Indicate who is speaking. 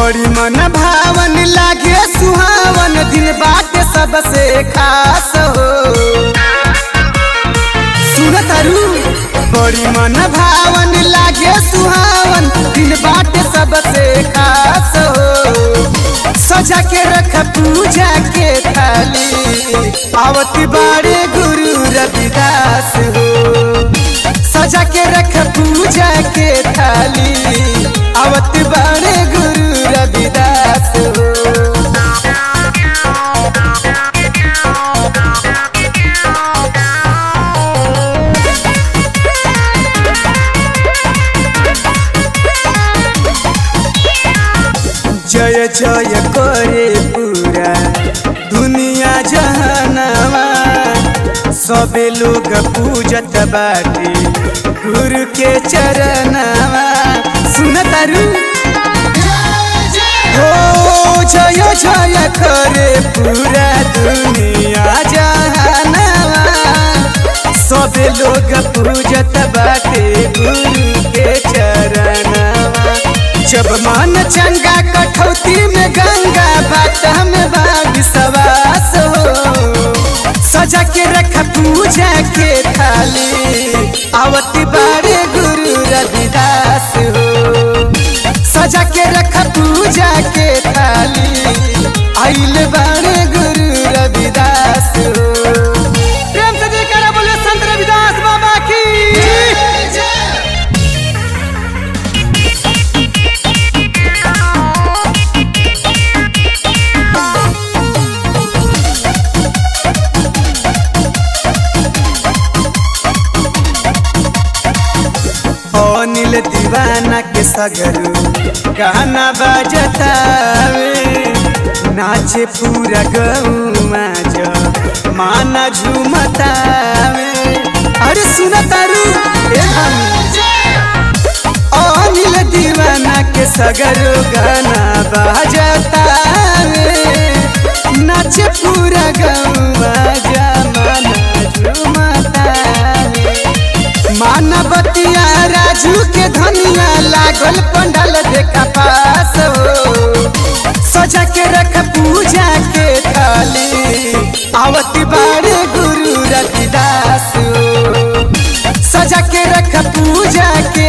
Speaker 1: बड़ी मन भावन लागे सुहावन दिन बाटे सबसे खास हो। सुनतारू बड़ी मन भावन लागे सुहावन दिन बाटे सबसे खास हो। सजा के रख पूजा के थाली आवती बाड़े गुरु रविदास हो। सजा के रख पूजा के थाली आवती बाड़े गुरु रविदास हो। जय जय करे पूरा दुनिया जहानवा सबे लोग पूजत बाटे गुरु के चरणवा। सुनतारू हो जय जय करे पूरा दुनिया जहानवा सबे लोग पूजत बाटे गुरु के चरणवा। जब मन चंगा कठौती में गंगा बात में विश्वास हो। सजा के रख पूजा के थाली आवती बाड़े गुरु रविदास हो। सजा के रख पूजा के थाली आइल बाड़े गुरु रविदास हो। प्रेम से जयकारा बोले संत रविदास बाबा की। अनिल दीवाना के सगरू गाना बजतावे नाचे पूरा गौमा जो माना झूमतावे। अरे सुनतारू अनिल दीवाना के सगरू गाना बजतावे नाचे पूरा गौमा जो माना झूमतावे। मानवतिया राजू के धनिया लागल पंडल देखा पास हो। सजा के रख पूजा के थाली आवती बाड़े गुरु रविदास हो। सजा के रख पूजा के